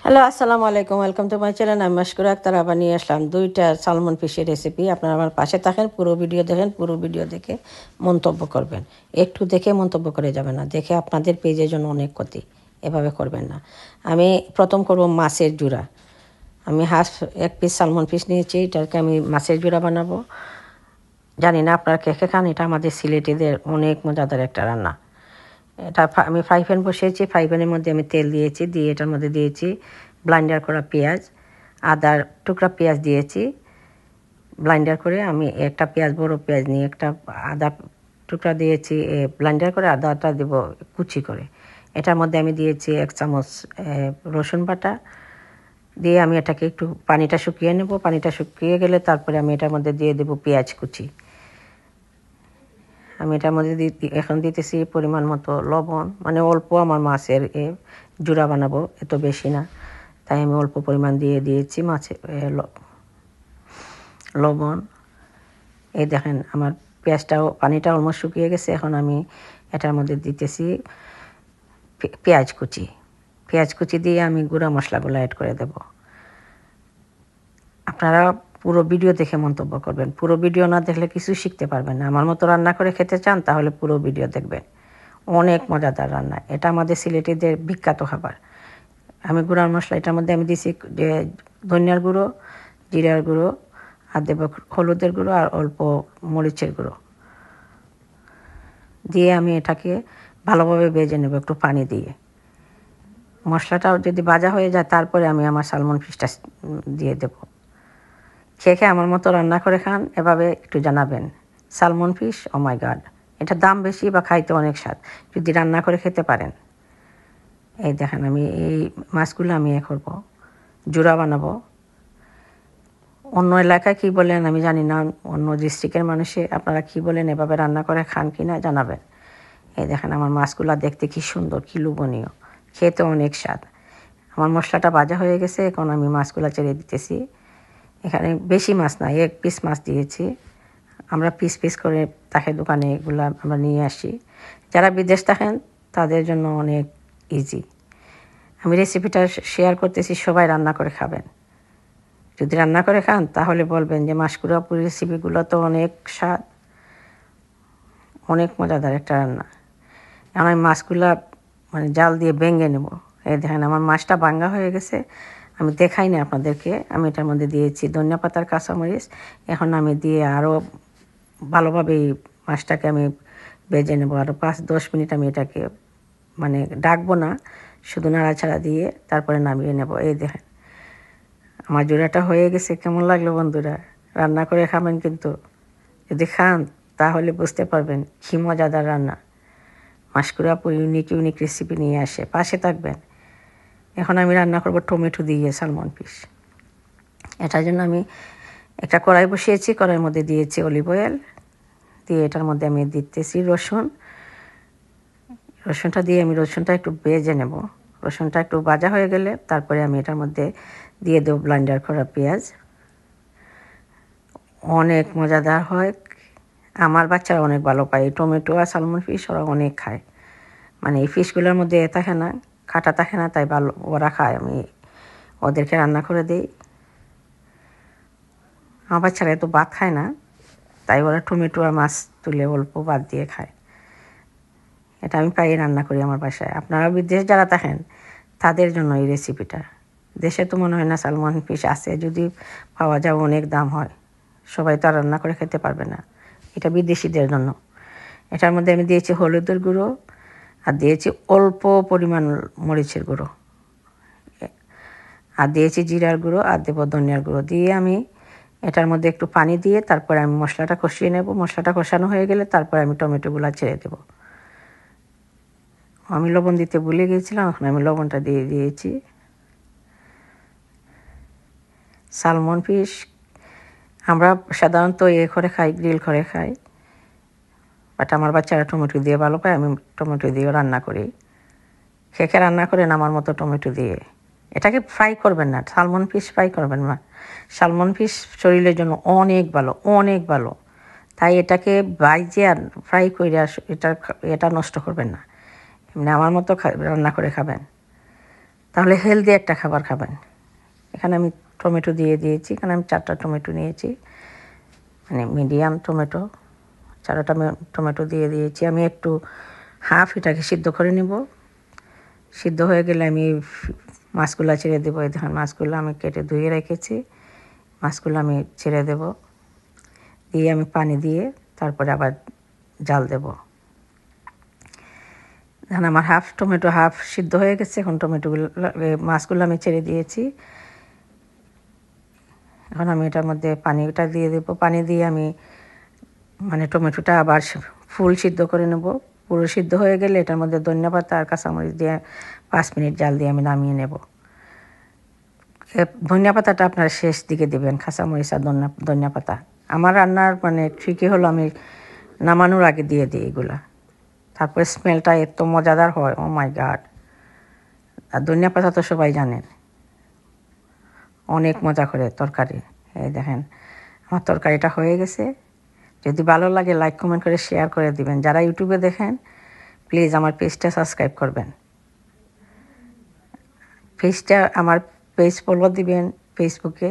Hello, আসসালামু আলাইকুম। Welcome to my channel. আমি মাশকুরা আক্তার আবার নিয়ে আসলাম 2টা সালমন ফিশের রেসিপি। আপনারা আমার পাশে থাকেন, পুরো ভিডিও দেখেন, পুরো ভিডিও দেখে মন্তব্য করবেন। একটু দেখে মন্তব্য করে যাবেন না, দেখে আপনাদের পেজের জন্য অনেক ক্ষতি। এভাবে করবেন না। আমি প্রথম করব মাছের জুড়া। আমি এক পিস সালমন ফিশ নিয়েছি, এটাকে আমি মাছের জুড়া বানাবো। জানি না আপনারা কে কে খান, এটা আমাদের সিলেটিদের অনেক মজাদার একটা রান্না। এটা আমি ফ্রাই প্যান বসিয়েছি, ফ্রাই প্যানের মধ্যে আমি তেল দিয়েছি, দিয়ে এটার মধ্যে দিয়েছি ব্লাইন্ডার করা পেঁয়াজ, আদার টুকরা পেঁয়াজ দিয়েছি ব্লাইন্ডার করে। আমি একটা পেঁয়াজ, বড় পেঁয়াজ নিয়ে একটা আদা টুকরা দিয়েছি ব্লাইন্ডার করে, আদাটা দেব কুচি করে। এটার মধ্যে আমি দিয়েছি 1 চামচ রসুন বাটা, দিয়ে আমি এটাকে একটু পানিটা শুকিয়ে নেব। পানিটা শুকিয়ে গেলে তারপরে আমি এটার মধ্যে দিয়ে দেব পেঁয়াজ কুচি। আমি এটার মধ্যে এখন দিতেছি পরিমাণ মতো লবণ, মানে অল্প, আমার মাছের জুড়া বানাবো, এত বেশি না, তাই আমি অল্প পরিমাণ দিয়ে দিয়েছি মাছের লবণ। এই দেখেন আমার পেঁয়াজটাও, পানিটা অলমোস্ট শুকিয়ে গেছে। এখন আমি এটার মধ্যে দিতেছি পেঁয়াজ কুচি। পেঁয়াজ কুচি দিয়ে আমি গুঁড়া মশলাগুলো অ্যাড করে দেব। আপনারা পুরো ভিডিও দেখে মন্তব্য করবেন। পুরো ভিডিও না দেখলে কিছু শিখতে পারবেন না। আমার মতো রান্না করে খেতে চান তাহলে পুরো ভিডিও দেখবেন। অনেক মজাদার রান্না, এটা আমাদের সিলেটিদের বিখ্যাত খাবার। আমি গুঁড়ার মশলা এটার মধ্যে আমি দিছি যে ধনিয়ার গুঁড়ো, জিরার গুঁড়ো, আর দেব হলুদের গুঁড়ো, আর অল্প মরিচের গুঁড়ো দিয়ে আমি এটাকে ভালোভাবে ভেজে নেব একটু পানি দিয়ে। মশলাটাও যদি ভাজা হয়ে যায় তারপরে আমি আমার সালমন ফিশটা দিয়ে দেব। খেয়ে খেয়ে আমার মতো রান্না করে খান, এভাবে একটু জানাবেন। সালমন ফিশ, ও মাই গড, এটা দাম বেশি বা খাইতে অনেক স্বাদ, যদি রান্না করে খেতে পারেন। এই দেখেন আমি এই মাছগুলো আমি করব, জুড়া বানাবো। অন্য এলাকায় কী বলেন আমি জানি না, অন্য ডিস্ট্রিক্টের মানুষে আপনারা কী বলেন, এভাবে রান্না করে খান কি না জানাবেন। এই দেখেন আমার মাছগুলো দেখতে কী সুন্দর, কী লোভনীয়, খেতে অনেক স্বাদ। আমার মশলাটা ভাজা হয়ে গেছে, এখন আমি মাছগুলো ছেড়ে দিতেছি। এখানে বেশি মাছ না, 1 পিস মাছ দিয়েছি। আমরা পিস পিস করে তাকে দোকানে এগুলো আমরা নিয়ে আসি। যারা বিদেশ থাকেন তাদের জন্য অনেক ইজি। আমি রেসিপিটা শেয়ার করতেছি, সবাই রান্না করে খাবেন। যদি রান্না করে খান তাহলে বলবেন যে মাশকুরাপুর রেসিপিগুলো তো অনেক স্বাদ, অনেক মজাদার একটা রান্না। এখন আমি মাছগুলা মানে জাল দিয়ে ভেঙে নেব। এই দেখেন আমার মাছটা ভাঙ্গা হয়ে গেছে, আমি দেখাই না আপনাদেরকে। আমি এটার মধ্যে দিয়েছি ধনিয়া পাতার কাঁচামরিচ। এখন আমি দিয়ে আরও ভালোভাবে এই মাছটাকে আমি ভেজে নেব। আরও 5-10 মিনিট আমি এটাকে মানে ডাকবো না, শুধু নাড়াচাড়া দিয়ে তারপরে নামিয়ে নেব। এই দেখেন আমার জোড়াটা হয়ে গেছে। কেমন লাগলো বন্ধুরা? রান্না করে খাবেন কিন্তু, যদি খান তাহলে বুঝতে পারবেন কী মজাদার রান্না। মাশকুরাপুর ইউনিক ইউনিক রেসিপি নিয়ে আসে, পাশে থাকবেন। এখন আমি রান্না করব টমেটো দিয়ে সালমন ফিশ। এটার জন্য আমি একটা কড়াই বসিয়েছি, কড়াইয়ের মধ্যে দিয়েছি অলিভ অয়েল, দিয়ে এটার মধ্যে আমি দিতেছি রসুনটা দিয়ে আমি রসুনটা একটু ভেজে নেব। রসুনটা একটু ভাজা হয়ে গেলে তারপরে আমি এটার মধ্যে দিয়ে দেবো ব্লেন্ডার করা পেঁয়াজ। অনেক মজাদার হয়, আমার বাচ্চারা অনেক ভালো পায়। টমেটো আর সালমন ফিশ ওরা অনেক খায়, মানে এই ফিশগুলোর মধ্যে থাকে না, কাটা থাকে না, তাই ভালো ওরা খায়। আমি ওদেরকে রান্না করে দিই। আমার বাচ্চারা এত ভাত খায় না, তাই ওরা টমেটো আর মাছ তুলে অল্প ভাত দিয়ে খায়। এটা আমি প্রায়ই রান্না করি আমার বাসায়। আপনারা বিদেশে যারা থাকেন তাদের জন্য এই রেসিপিটা। দেশে তো মনে হয় না সালমন ফিশ আছে, যদি পাওয়া যায় অনেক দাম হয়, সবাই তো আর রান্না করে খেতে পারবে না। এটা বিদেশিদের জন্য। এটার মধ্যে আমি দিয়েছি হলুদের গুঁড়ো, আর দিয়েছি অল্প পরিমাণ মরিচের গুঁড়ো, আর দিয়েছি জিরার গুঁড়ো, আর দেবো ধনিয়ার গুঁড়ো। দিয়ে আমি এটার মধ্যে একটু পানি দিয়ে তারপরে আমি মশলাটা কষিয়ে নেব। মশলাটা কষানো হয়ে গেলে তারপরে আমি টমেটোগুলো ছেড়ে দেবো। আমি লবণ দিতে ভুলে গিয়েছিলাম, এখন আমি লবণটা দিয়ে দিয়েছি। সালমন ফিশ আমরা সাধারণত করে খাই, গ্রিল করে খাই, বাট আমার বাচ্চারা টমেটো দিয়ে ভালো পায়, আমি টমেটো দিয়েও রান্না করি। খেয়ে রান্না করেন আমার মতো টমেটো দিয়ে। এটাকে ফ্রাই করবেন না, সালমন ফিশ ফ্রাই করবেন না। সালমন ফিশ শরীরের জন্য অনেক ভালো, অনেক ভালো, তাই এটাকে ভাইজে আর ফ্রাই করে এটা নষ্ট করবেন না। এমনি আমার মতো রান্না করে খাবেন। তাহলে হেলদি একটা খাবার খাবেন। এখানে আমি টমেটো দিয়ে দিয়েছি, এখানে আমি 4টা টমেটো নিয়েছি, মানে মিডিয়াম টমেটো, 4টা টমেটো দিয়ে দিয়েছি। আমি একটু হাফ এটাকে সিদ্ধ করে নেব। সিদ্ধ হয়ে গেলে আমি মাছগুলো ছেড়ে দেবো। এই দেখুন মাছগুলো আমি কেটে ধুয়ে রেখেছি, মাছগুলো আমি ছেড়ে দেব, দিয়ে আমি পানি দিয়ে তারপরে আবার জাল দেব। এখন আমার হাফ টমেটো হাফ সিদ্ধ হয়ে গেছে। এখন টমেটোগুলো মাছগুলো আমি ছেড়ে দিয়েছি। এখন আমি এটার মধ্যে পানিটা দিয়ে দেবো। পানি দিয়ে আমি মানে টমেটোটা আবার ফুল সিদ্ধ করে নেব। পুরো সিদ্ধ হয়ে গেলে এটার মধ্যে ধনিয়া পাতা আর কাঁচামরিচ দিয়ে 5 মিনিট জাল দিয়ে আমি নামিয়ে নেব। ধনিয়া পাতাটা আপনার শেষ দিকে দেবেন, কাঁচামরিচ আর ধনিয়া পাতা। আমার রান্নার মানে ট্রিকই হলো আমি নামানোর আগে দিয়ে দিই এগুলা, তারপরে স্মেলটা এত মজাদার হয়, ও মাই গড। আর ধনিয়া পাতা তো সবাই জানেন অনেক মজা করে তরকারি। এই দেখেন আমার তরকারিটা হয়ে গেছে। যদি ভালো লাগে লাইক কমেন্ট করে শেয়ার করে দিবেন। যারা ইউটিউবে দেখেন প্লিজ আমার পেজটা সাবস্ক্রাইব করবেন। আমার পেজ ফলো দিবেন ফেসবুকে,